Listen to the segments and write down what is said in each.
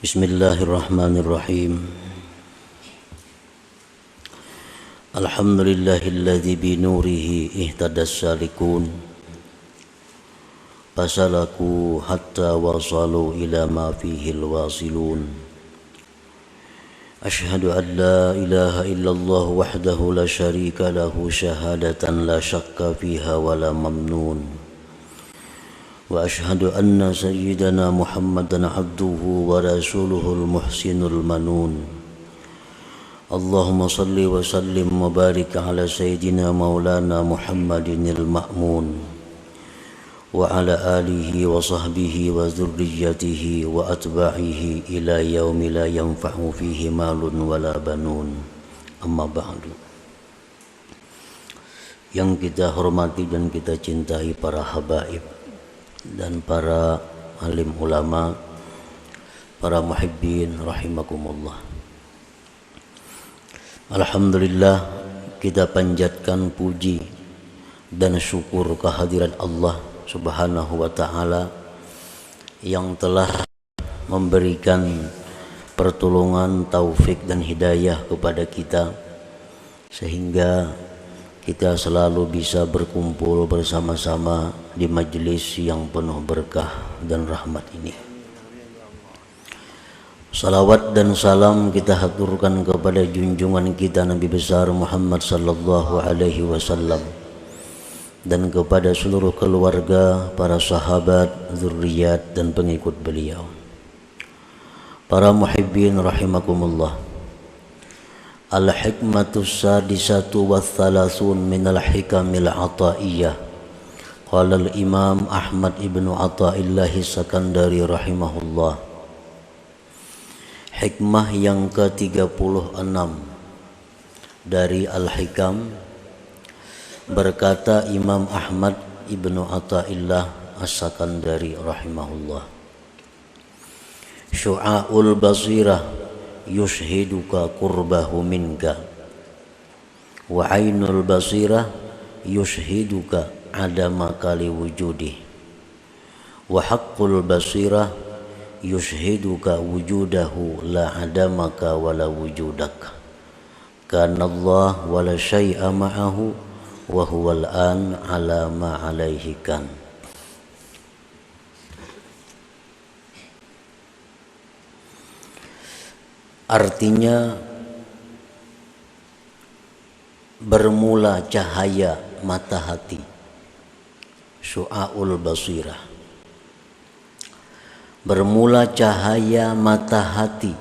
Bismillahirrahmanirrahim. Alhamdulillahilladzi binurihi ihtadas salikun fasalaku hatta wasalu ila ma fihi alwasilun. Ashhadu an la ilaha illallah wahdahu la syarika lahu syahadatan la syakka fiha wa la mamnun. Wa ashhadu anna sayyidana Muhammadan abduhu wa rasuluhul muhsinul manun. Allahumma salli wa sallim wa barik ala sayyidina maulana Muhammadinil ma'mun wa ala alihi wa sahbihi wa dzurriyyatihi wa atba'ihi ila yaumi la yanfa'u fihi malun wala banun. Amma ba'du. Yang kita hormati dan kita cintai para habaib dan para alim ulama, para muhibbin rahimakumullah. Alhamdulillah, kita panjatkan puji dan syukur kehadirat Allah Subhanahu wa ta'ala yang telah memberikan pertolongan, taufik dan hidayah kepada kita sehingga kita selalu bisa berkumpul bersama-sama di majelis yang penuh berkah dan rahmat ini. Salawat dan salam kita haturkan kepada junjungan kita Nabi besar Muhammad sallallahu alaihi wasallam dan kepada seluruh keluarga, para sahabat, zuriat dan pengikut beliau. Para muhibbin rahimakumullah. Al-hikmatus sadisatu wa thalathun minal hikamil ataiyah. Qala al-imam Ahmad ibnu Atha'illahi Sakandari rahimahullah. Hikmah yang ke-36 dari Al-Hikam, berkata Imam Ahmad ibnu Atha'illah As-Sakandari rahimahullah. Syu'a'ul basirah yushhiduka qurbahu minka wa ainul basirah yushhiduka adamaka liwujudih wa haqqul basirah yushhiduka wujudahu la adamaka wala wujudak kana Allah wala syai'a ma'ahu wa huwal an ala ma alaihi kan. Artinya bermula cahaya mata hati, syu'aul basirah. Bermula cahaya mata hati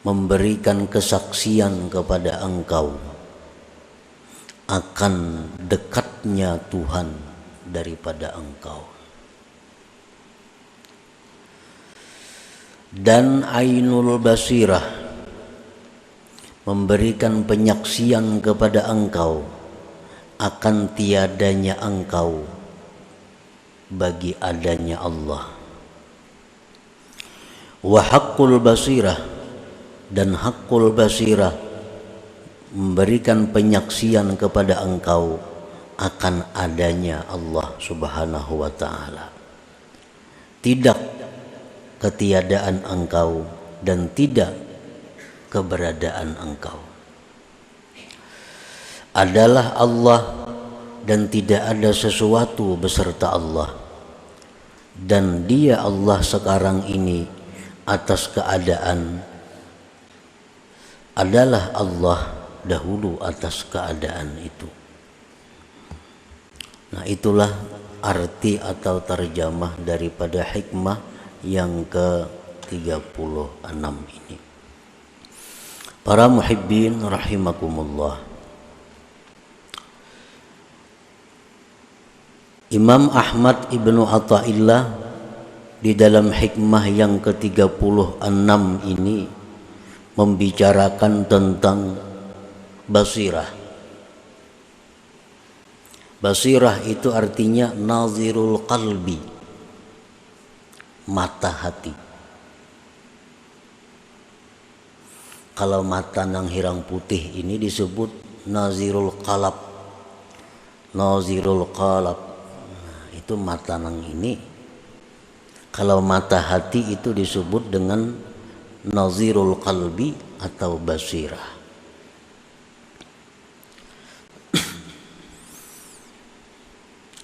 memberikan kesaksian kepada engkau akan dekatnya Tuhan daripada engkau. Dan ainul basirah memberikan penyaksian kepada engkau akan tiadanya engkau bagi adanya Allah. Wa haqqul basirah, dan haqqul basirah memberikan penyaksian kepada engkau akan adanya Allah Subhanahu wa ta'ala. Tidak ketiadaan engkau dan tidak keberadaan engkau. Adalah Allah dan tidak ada sesuatu beserta Allah. Dan Dia Allah sekarang ini atas keadaan adalah Allah dahulu atas keadaan itu. Nah, itulah arti atau terjemah daripada hikmah yang ke-36 ini. Para muhibbin rahimakumullah. Imam Ahmad ibnu Atha'illah di dalam hikmah yang ke-36 ini membicarakan tentang basirah. Basirah itu artinya nazirul qalbi, mata hati. Kalau mata nang hirang putih ini disebut nazirul qalab. Nazirul qalab. Nah, itu mata nang ini Kalau mata hati itu disebut dengan nazirul qalbi atau basirah.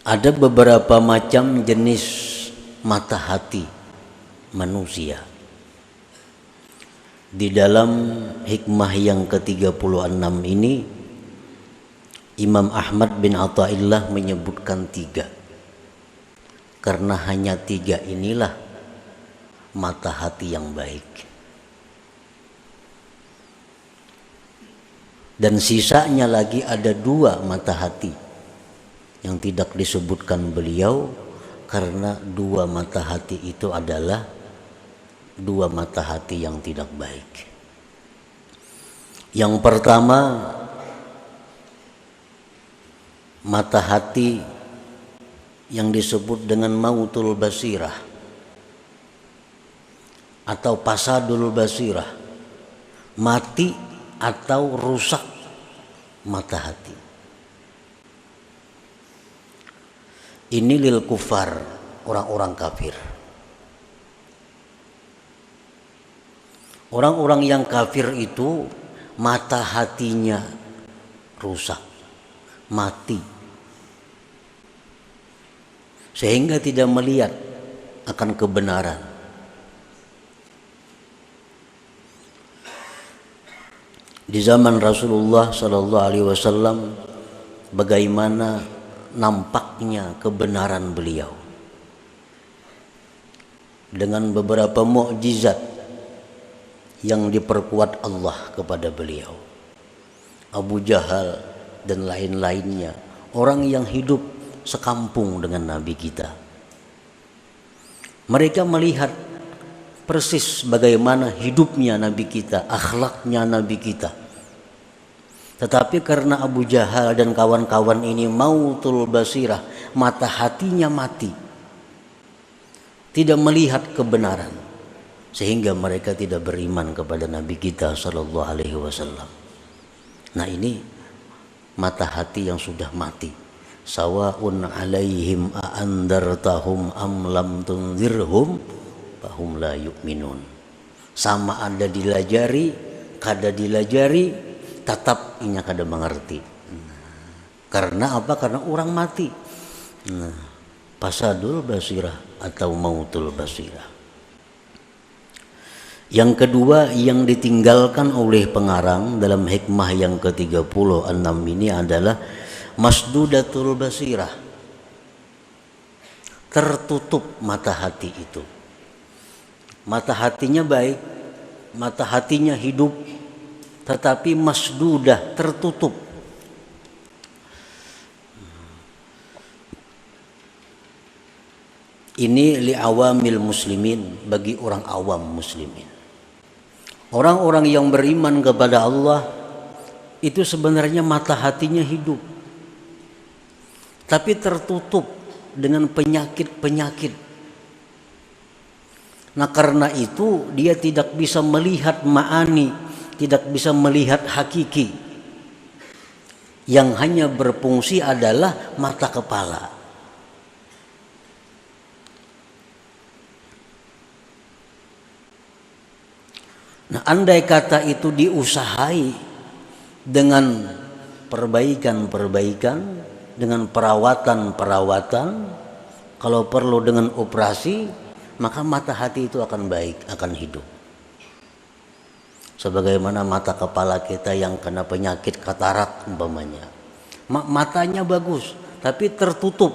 Ada beberapa macam jenis mata hati manusia. Di dalam hikmah yang ke-36 ini, Imam Ahmad bin Athaillah menyebutkan 3. Karena hanya 3 inilah mata hati yang baik. Dan sisanya lagi ada 2 mata hati yang tidak disebutkan beliau, karena 2 mata hati itu adalah 2 mata hati yang tidak baik. Yang pertama, mata hati yang disebut dengan mautul basirah atau pasadul basirah, mati atau rusak mata hati. Ini lil kufar, orang-orang kafir. Orang-orang yang kafir itu mata hatinya rusak, mati, sehingga tidak melihat akan kebenaran. Di zaman Rasulullah sallallahu alaihi wasallam, bagaimana nampaknya kebenaran beliau dengan beberapa mukjizat yang diperkuat Allah kepada beliau. Abu Jahal dan lain-lainnya, orang yang hidup sekampung dengan Nabi kita, mereka melihat persis bagaimana hidupnya Nabi kita, akhlaknya Nabi kita. Tetapi karena Abu Jahal dan kawan-kawan ini mautul basirah, mata hatinya mati, tidak melihat kebenaran, sehingga mereka tidak beriman kepada Nabi kita sallallahu alaihi wasallam. Nah, ini mata hati yang sudah mati. Sawaun alaihim a'andartahum am lam tunzirhum fahum la yu'minun. Sama ada dilajari, kada dilajari, tetap inya kada mengerti. Karena apa? Karena orang mati. Pasadul basirah atau mautul basirah. Yang kedua yang ditinggalkan oleh pengarang dalam hikmah yang ke-36 ini adalah masdudatul basirah. Tertutup mata hati itu. Mata hatinya baik, mata hatinya hidup, tetapi masdudah, tertutup. Ini li'awamil muslimin, bagi orang awam muslimin. Orang-orang yang beriman kepada Allah itu sebenarnya mata hatinya hidup, tapi tertutup dengan penyakit-penyakit. Nah, karena itu dia tidak bisa melihat ma'ani, tidak bisa melihat hakiki. Yang hanya berfungsi adalah mata kepala. Nah, andai kata itu diusahai dengan perbaikan-perbaikan, dengan perawatan-perawatan, kalau perlu dengan operasi, maka mata hati itu akan baik, akan hidup. Sebagaimana mata kepala kita yang kena penyakit katarak umpamanya, matanya bagus tapi tertutup.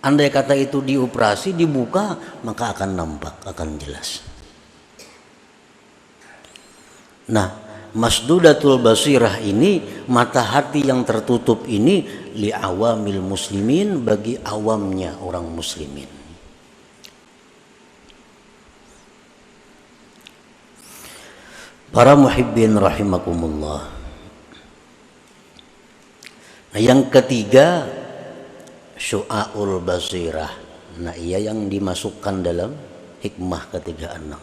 Andai kata itu dioperasi, dibuka, maka akan nampak, akan jelas. Nah, masdudatul basirah ini, mata hati yang tertutup ini, li'awamil muslimin, bagi awamnya orang muslimin. Para muhibbin rahimakumullah. Nah, yang ketiga, syu'aul basirah. Nah, ia yang dimasukkan dalam hikmah ke-36.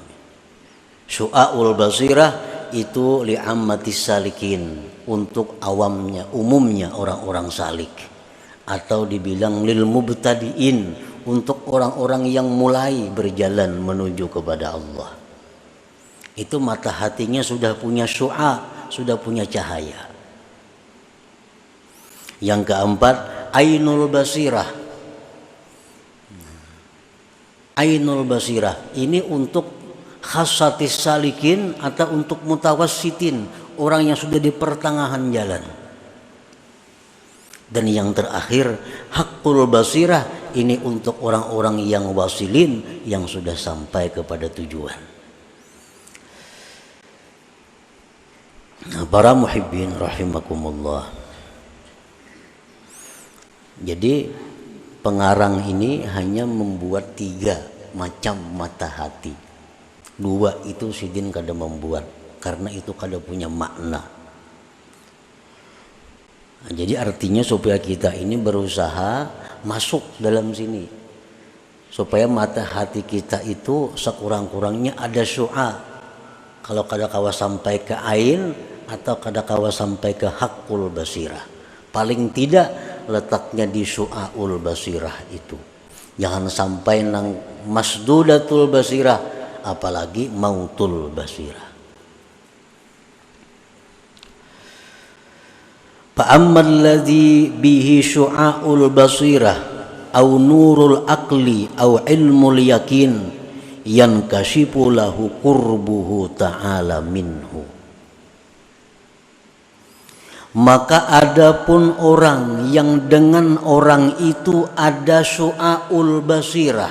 Syu'aul basirah itu li'ammatis salikin, untuk awamnya, umumnya orang-orang salik, atau dibilang lil mubtadiin, untuk orang-orang yang mulai berjalan menuju kepada Allah. Itu mata hatinya sudah punya syu'a, sudah punya cahaya. Yang keempat, ainul basirah. Ainul basirah ini untuk khasatis salikin atau untuk mutawassitin, orang yang sudah di pertengahan jalan. Dan yang terakhir, haqqul basirah ini untuk orang-orang yang wasilin, yang sudah sampai kepada tujuan. Nah, para muhibbin rahimakumullah. Jadi pengarang ini hanya membuat 3 macam mata hati. 2 itu sidin kada membuat, karena itu kada punya makna. Nah, jadi artinya supaya kita ini berusaha masuk dalam sini, supaya mata hati kita itu sekurang-kurangnya ada syu'a. Kalau kada kawa sampai ke ain atau kada kawa sampai ke haqqul basirah, paling tidak letaknya di syu'aul basirah itu. Jangan sampai nang masdudatul basirah, apalagi mautul basirah. Fa'ammal ladzi bihi syu'aul basirah au nurul aqli au ilmul yakin yankashifu lahu qurbuhu ta'ala minhu. Maka adapun orang yang dengan orang itu ada syu'aul basirah,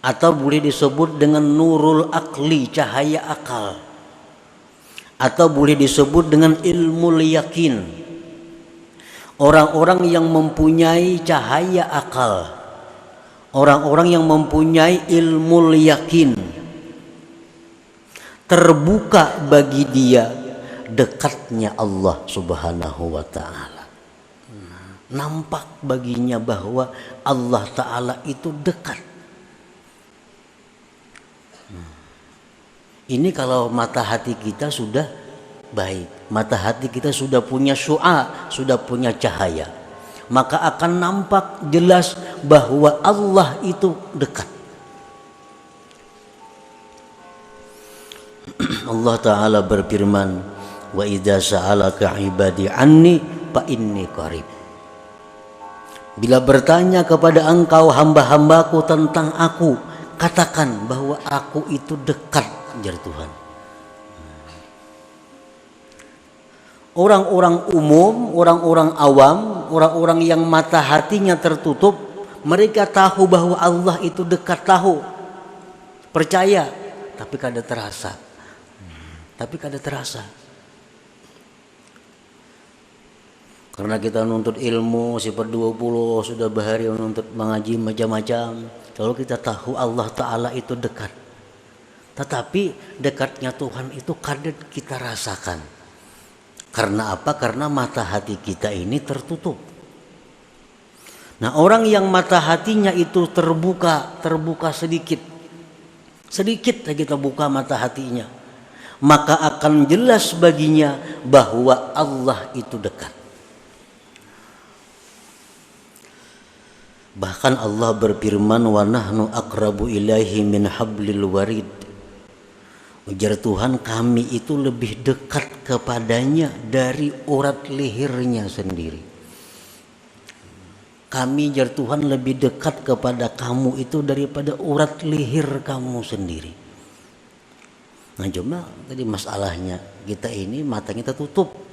atau boleh disebut dengan nurul akli, cahaya akal, atau boleh disebut dengan ilmu yakin. Orang-orang yang mempunyai cahaya akal, orang-orang yang mempunyai ilmu yakin, terbuka bagi dia dekatnya Allah Subhanahu wa ta'ala. Nampak baginya bahwa Allah Ta'ala itu dekat. Ini kalau mata hati kita sudah baik, mata hati kita sudah punya syu'a, sudah punya cahaya, maka akan nampak jelas bahwa Allah itu dekat. Allah Ta'ala berfirman, wa idza sa'alaka ibadi anni fa inni qarib. Bila bertanya kepada engkau hamba-hambaku tentang aku, katakan bahwa aku itu dekat, jar Tuhan. Orang-orang umum, orang-orang awam, orang-orang yang mata hatinya tertutup, mereka tahu bahwa Allah itu dekat, tahu, percaya, tapi kada terasa. Karena kita nuntut ilmu sifat 20, sudah bahari menuntut mengaji macam-macam, lalu kita tahu Allah Ta'ala itu dekat. Tetapi dekatnya Tuhan itu kada kita rasakan. Karena apa? Karena mata hati kita ini tertutup. Nah, orang yang mata hatinya itu terbuka sedikit saja kita buka mata hatinya, maka akan jelas baginya bahwa Allah itu dekat. Bahkan Allah berfirman, wa nahnu aqrabu ilaihi min hablil warid. Ujar Tuhan, kami itu lebih dekat kepadanya dari urat lehernya sendiri. Kami, jar Tuhan, lebih dekat kepada kamu itu daripada urat leher kamu sendiri. Nah, cuma tadi masalahnya kita ini matanya tertutup.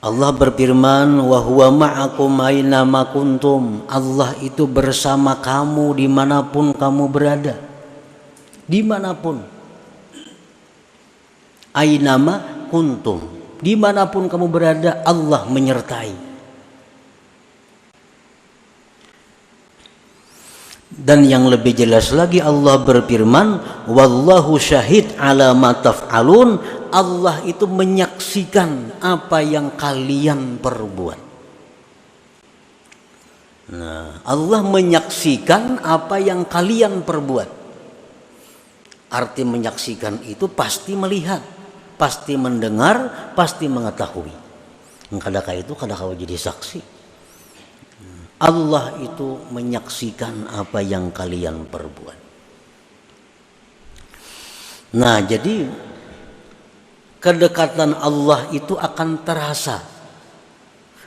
Allah berfirman, wa huwa ma'akum aina ma kuntum. Allah itu bersama kamu dimanapun kamu berada. Dimanapun. Aina ma kuntum. Dimanapun kamu berada, Allah menyertai. Dan yang lebih jelas lagi Allah berfirman, wallahu syahid ala ma taf'alun. Allah itu menyaksikan apa yang kalian perbuat. Nah, Allah menyaksikan apa yang kalian perbuat. Arti menyaksikan itu pasti melihat, pasti mendengar, pasti mengetahui. Kadang itu kadang jadi saksi. Allah itu menyaksikan apa yang kalian perbuat. Nah, jadi kedekatan Allah itu akan terasa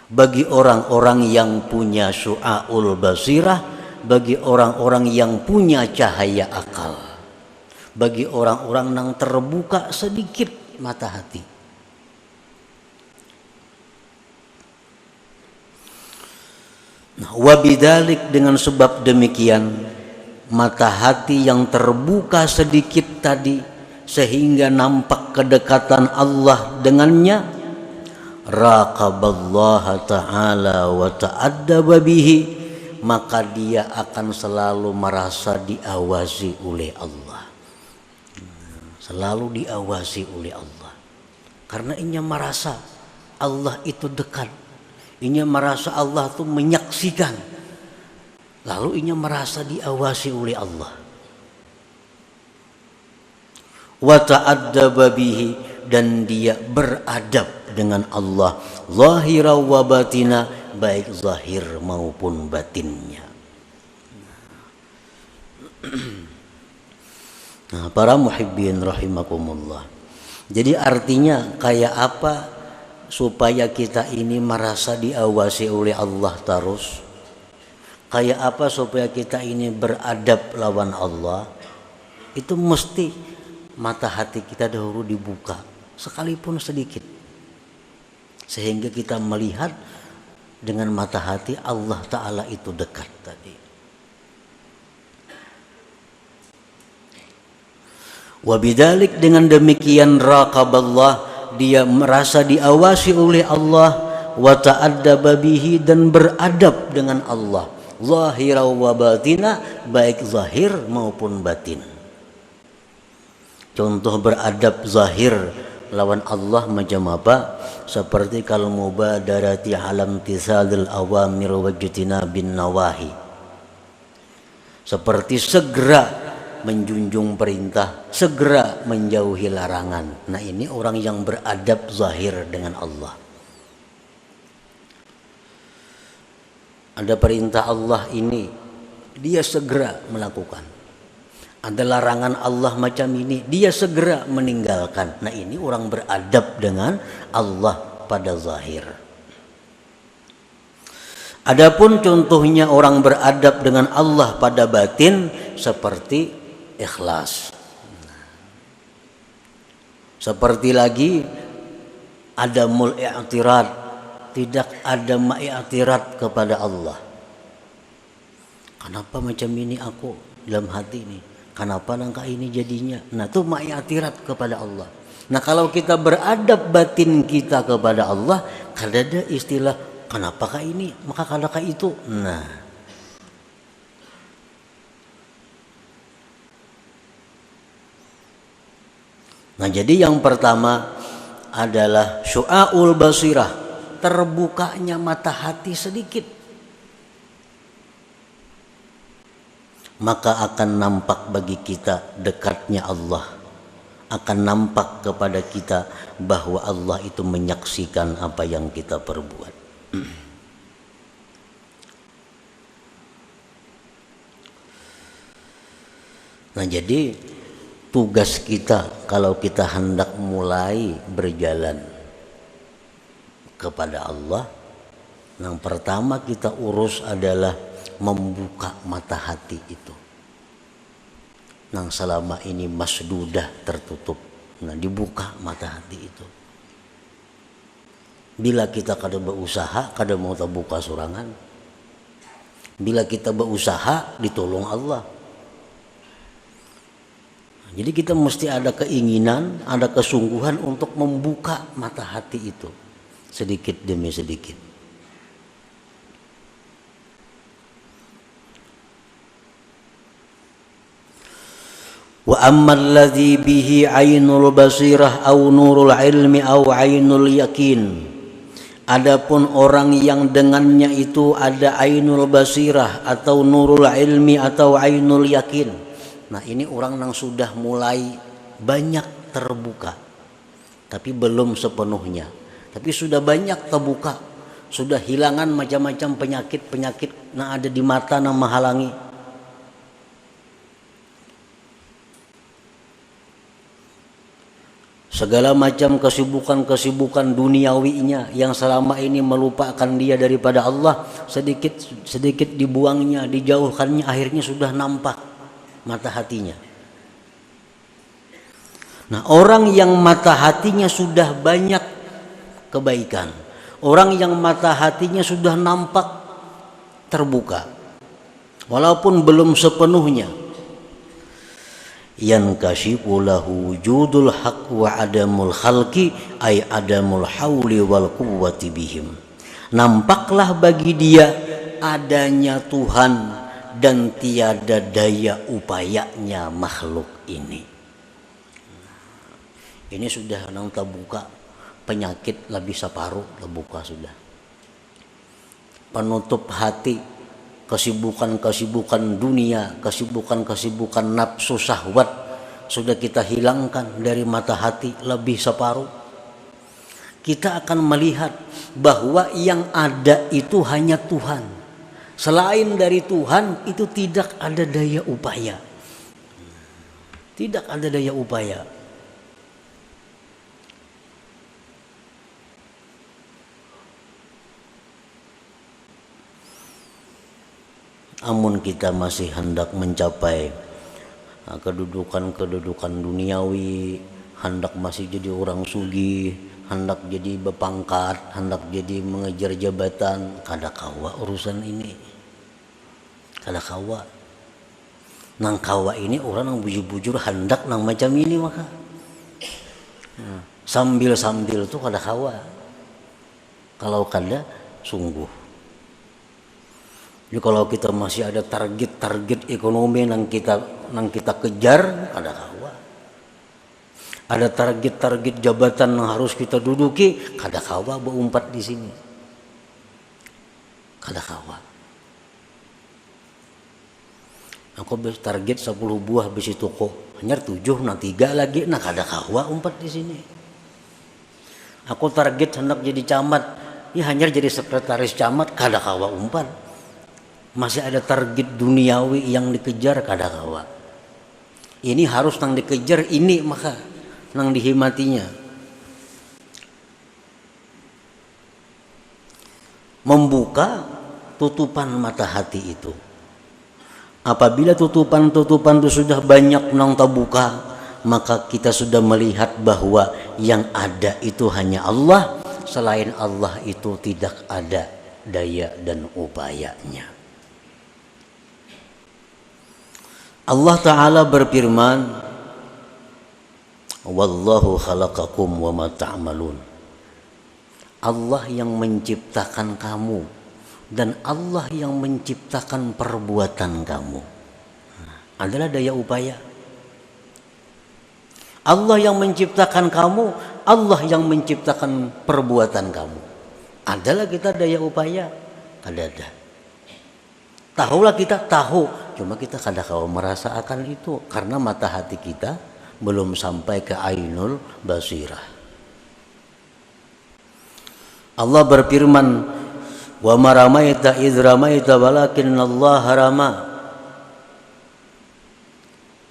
bagi orang-orang yang punya syu'aul basirah, bagi orang-orang yang punya cahaya akal, bagi orang-orang yang terbuka sedikit mata hati. Nah, wabidalik, dengan sebab demikian mata hati yang terbuka sedikit tadi sehingga nampak kedekatan Allah dengannya, raqaballaha ta'ala wa ta'addaba bihi, maka dia akan selalu merasa diawasi oleh Allah, selalu diawasi oleh Allah, karena ia merasa Allah itu dekat. Inya merasa Allah itu menyaksikan, lalu inya merasa diawasi oleh Allah. Wa ta'addaba bihi, dan dia beradab dengan Allah, zahira wa batina, baik zahir maupun batinnya. Nah, para muhibbin rahimakumullah. Jadi artinya kayak apa supaya kita ini merasa diawasi oleh Allah terus? Kayak apa supaya kita ini beradab lawan Allah? Itu mesti mata hati kita dahulu dibuka, sekalipun sedikit, sehingga kita melihat dengan mata hati Allah Ta'ala itu dekat tadi. Wabidalik, dengan demikian raqaballah, dia merasa diawasi oleh Allah, wa ta'addaba bihi, dan beradab dengan Allah, zahira wa batina, baik zahir maupun batin. Contoh beradab zahir lawan Allah macam apa? Seperti kalau mubadarati alam tisadil awamir wajtina bin nawahi, seperti segera menjunjung perintah, segera menjauhi larangan. Nah, ini orang yang beradab zahir dengan Allah. Ada perintah Allah ini, dia segera melakukan. Ada larangan Allah macam ini, dia segera meninggalkan. Nah, ini orang beradab dengan Allah pada zahir. Adapun contohnya orang beradab dengan Allah pada batin, seperti ikhlas. Seperti lagi adamul i'tirad, tidak ada ma'iktirat kepada Allah. Kenapa macam ini aku dalam hati ini? Kenapa langkah ini jadinya? Nah, itu ma'iktirat kepada Allah. Nah, kalau kita beradab batin kita kepada Allah, kada ada istilah kenapakah ini, maka kadakah itu. Nah, jadi yang pertama adalah syu'aul basirah, terbukanya mata hati sedikit, maka akan nampak bagi kita dekatnya Allah, akan nampak kepada kita bahwa Allah itu menyaksikan apa yang kita perbuat. Nah, jadi tugas kita kalau kita hendak mulai berjalan kepada Allah, yang pertama kita urus adalah membuka mata hati itu, yang selama ini masdudah, tertutup. Nah, dibuka mata hati itu. Bila kita kada berusaha, kada mau terbuka sorangan. Bila kita berusaha, ditolong Allah. Jadi kita mesti ada keinginan, ada kesungguhan untuk membuka mata hati itu sedikit demi sedikit. Wa ammal ladzi bihi ainul basirah au nurul ilmi au ainul yakin. Adapun orang yang dengannya itu ada ainul basirah atau nurul ilmi atau ainul yakin. Nah, ini orang yang sudah mulai banyak terbuka, tapi belum sepenuhnya. Tapi sudah banyak terbuka, sudah hilangan macam-macam penyakit-penyakit yang ada di mata yang menghalangi. Segala macam kesibukan-kesibukan duniawinya yang selama ini melupakan dia daripada Allah, sedikit dibuangnya, dijauhkannya, akhirnya sudah nampak mata hatinya. Nah, orang yang mata hatinya sudah banyak kebaikan, orang yang mata hatinya sudah nampak terbuka, walaupun belum sepenuhnya, yankashifu lahu wujudul haq wa adamul khalqi ay adamul hauli wal quwwati bihim. Nampaklah bagi dia adanya Tuhan dan tiada daya upayanya makhluk ini. Ini sudah nang terbuka, penyakit lebih separuh terbuka sudah. Penutup hati, kesibukan-kesibukan dunia, kesibukan-kesibukan nafsu syahwat sudah kita hilangkan dari mata hati lebih separuh. Kita akan melihat bahwa yang ada itu hanya Tuhan. Selain dari Tuhan itu tidak ada daya upaya. Tidak ada daya upaya. Amun kita masih hendak mencapai kedudukan duniawi, hendak masih jadi orang sugih, hendak jadi berpangkat, hendak jadi mengejar jabatan, kada kawa urusan ini. Kada kawa. Nang kawa ini orang yang bujur-bujur hendak nang macam ini maka. Sambil-sambil tuh kada kawa. Kalau kada sungguh. Jadi kalau kita masih ada target ekonomi yang kita kejar, ada kawa. Ada target jabatan yang harus kita duduki, kada kawa berumpat di sini. Kada kawa. Aku target 10 buah besi toko, hanya 7 nah 3 lagi, nah kada kawa umpat di sini. Aku target hendak jadi camat, ya hanya jadi sekretaris camat, kada kawa umpat. Masih ada target duniawi yang dikejar kada kawa. Ini harus nang dikejar ini maka nang dihimatinya. Membuka tutupan mata hati itu. Apabila tutupan-tutupan itu sudah banyak nang terbuka, maka kita sudah melihat bahwa yang ada itu hanya Allah, selain Allah itu tidak ada daya dan upayanya. Allah Ta'ala berfirman, Wallahu khalaqakum wa ma ta'malun. Allah yang menciptakan kamu dan Allah yang menciptakan perbuatan kamu. Adalah daya upaya. Allah yang menciptakan kamu, Allah yang menciptakan perbuatan kamu. Adalah kita daya upaya? Ada. Tahulah kita tahu, cuma kita kadang-kadang merasa akan itu karena mata hati kita belum sampai ke ainul basirah. Allah berfirman, wa ma ramaita idz ramaita walakinnallaha rama.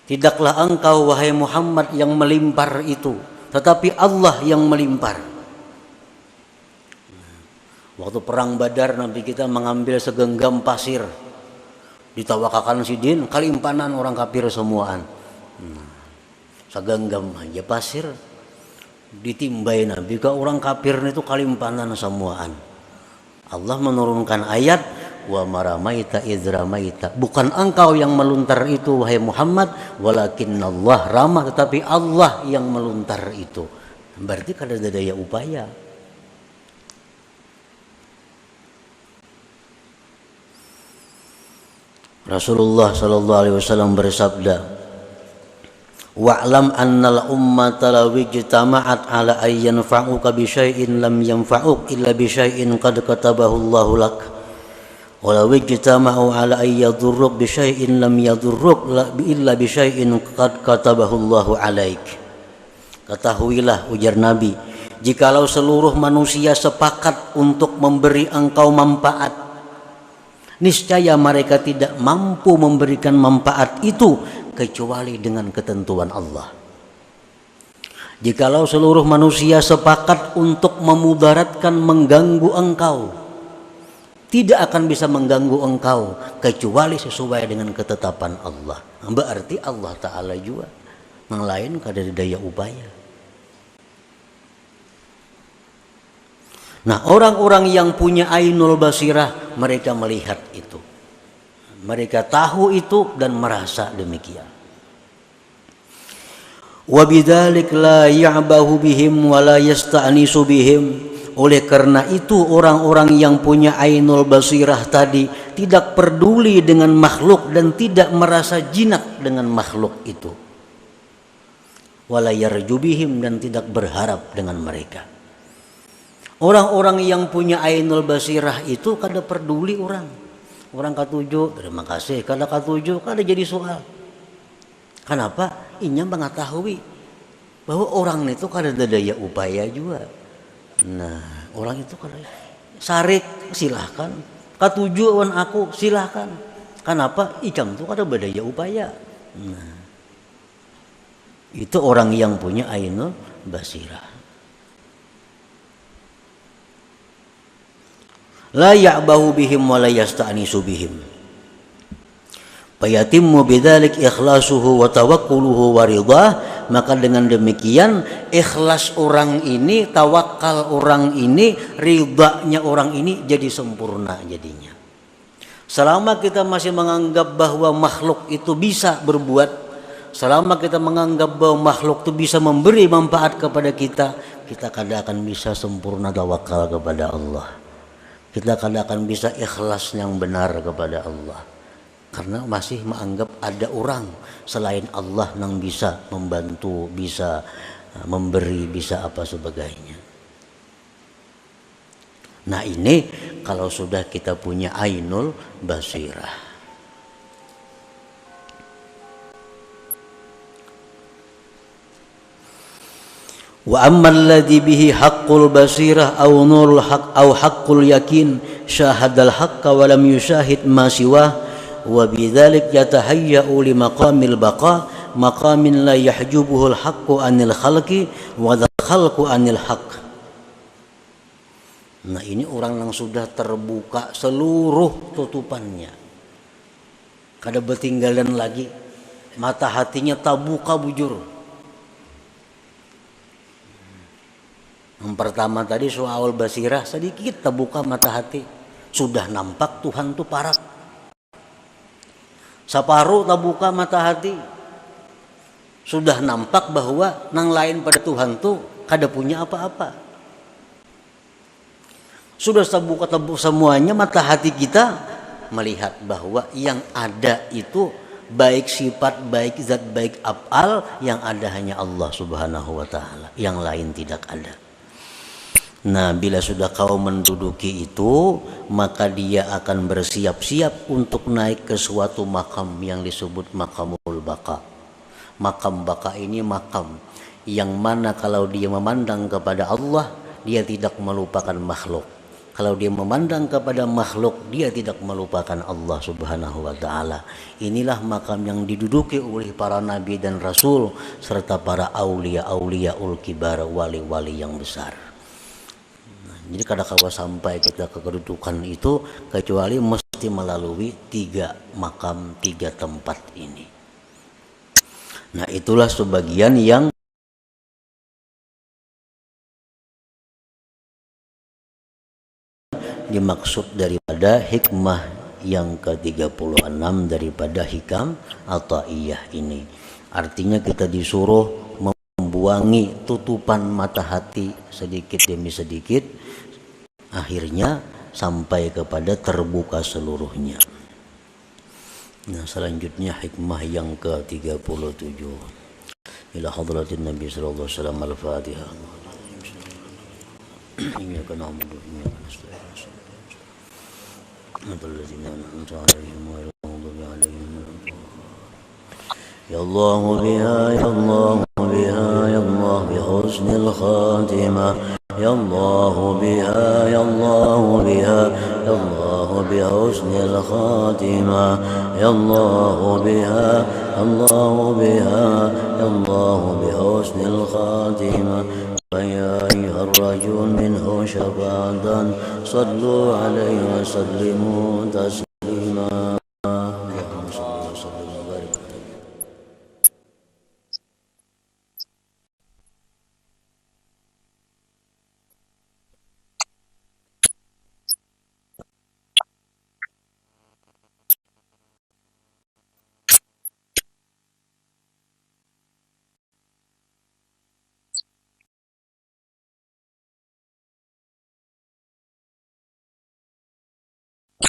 Tidaklah engkau wahai Muhammad yang melimpar itu, tetapi Allah yang melimpar. Waktu perang Badar Nabi kita mengambil segenggam pasir, ditawakakan sidin, kalimpanan orang kafir semuaan. Segenggam aja pasir ditimbai Nabi ke orang kafir itu kalimpanan semuaan. Allah menurunkan ayat wa maramaita idz ramaita. Bukan engkau yang meluntar itu wahai Muhammad, walakinnallah ramah, tetapi Allah yang meluntar itu. Berarti kada ada daya upaya. Rasulullah sallallahu alaihi wasallam bersabda, wa'lam annal ummata law ijtama'at ala ay yanfa'uka bi syai'in lam yanfa'uk illa bi syai'in qad katabahu Allahu lak wa law ijtama'u ala ay yadurruk bi syai'in lam yadurruk illa bi syai'in qad katabahu Allahu alaik. Ketahuilah, ujar Nabi, jikalau seluruh manusia sepakat untuk memberi engkau manfaat, niscaya mereka tidak mampu memberikan manfaat itu kecuali dengan ketentuan Allah. Jikalau seluruh manusia sepakat untuk memudaratkan, mengganggu engkau, tidak akan bisa mengganggu engkau kecuali sesuai dengan ketetapan Allah. Berarti Allah Ta'ala juga melainkan dari daya upaya. Nah, orang-orang yang punya ainul basirah, mereka melihat itu, mereka tahu itu dan merasa demikian. Wa bidzalik la ya'bahu bihim wa la yasta'nisu bihim. Oleh karena itu orang-orang yang punya ainul basirah tadi tidak peduli dengan makhluk dan tidak merasa jinak dengan makhluk itu. Wala yarju bihim, dan tidak berharap dengan mereka. Orang-orang yang punya ainul basirah itu kada peduli orang. Orang katuju, terima kasih. Kada katuju, kada jadi soal. Kenapa? Inya mengetahui bahwa orang itu kada ada daya upaya juga. Nah, orang itu kada sarik, silahkan. Katuju wan aku, silahkan. Kenapa? Ikam itu kada berdaya upaya. Nah, itu orang yang punya ainul basirah. La ya'bahu bihim wa la yasta'nisu bihim. Fayatimmu bidzalik ikhlasuhu wa tawakkuluhu wa ridhah. Maka dengan demikian ikhlas orang ini, tawakal orang ini, ridhanya orang ini jadi sempurna jadinya. Selama kita masih menganggap bahwa makhluk itu bisa berbuat, selama kita menganggap bahwa makhluk itu bisa memberi manfaat kepada kita, kita kada akan bisa sempurna tawakal kepada Allah. Kita kadang akan bisa ikhlas yang benar kepada Allah, karena masih menganggap ada orang selain Allah yang bisa membantu, bisa memberi, bisa apa sebagainya. Nah, ini kalau sudah kita punya ainul basirah. Wa ammal ladzi bihi haqqul basirah aw nurul haqq aw haqqul yakin syahadal haqqa wa lam yusyahid ma siwah wa bidzalik yatahayya'u li maqamil baqa maqamin la yahjubuhul haqqu anil khalqi wa dzal khalqu anil haqq. Nah, ini orang yang sudah terbuka seluruh tutupannya, kada bertinggalan lagi, mata hatinya terbuka bujur. Yang pertama tadi soal basirah, sedikit terbuka mata hati, sudah nampak Tuhan itu parak. Separuh terbuka mata hati, sudah nampak bahwa nang lain pada Tuhan itu kada punya apa-apa. Sudah terbuka semuanya mata hati kita, melihat bahwa yang ada itu baik sifat, baik zat, baik af'al, yang ada hanya Allah Subhanahu wa ta'ala, yang lain tidak ada. Nah, bila sudah kau menduduki itu, maka dia akan bersiap-siap untuk naik ke suatu makam yang disebut makamul baka. Makam baka ini makam yang mana kalau dia memandang kepada Allah, dia tidak melupakan makhluk. Kalau dia memandang kepada makhluk, dia tidak melupakan Allah Subhanahu wa ta'ala. Inilah makam yang diduduki oleh para nabi dan rasul serta para aulia ul kibar, wali-wali yang besar. Jadi kadang-kadang sampai kita ke kedudukan itu kecuali mesti melalui 3 makam, 3 tempat ini. Nah, itulah sebagian yang dimaksud daripada hikmah yang ke-36 daripada hikam Athaiyah ini. Artinya kita disuruh membuangi tutupan mata hati sedikit demi sedikit, akhirnya sampai kepada terbuka seluruhnya. Nah, selanjutnya hikmah yang ke-37. Ila hadratin Nabi sallallahu alaihi wasallam al-Fatihah. Iyyaka na'budu wa iyyaka nasta'in. Ihdinas siratal mustaqim. Ya Allah biha ya Allah biha ya Allah biha بحسن الخاتمة يا الله بها يا الله بها يا الله بحسن الخاتمة يا الله بها الله بها يا الله بحسن الخاتمة فيا أيها الرجل منه شفاعة صلوا عليه وسلموا تسليما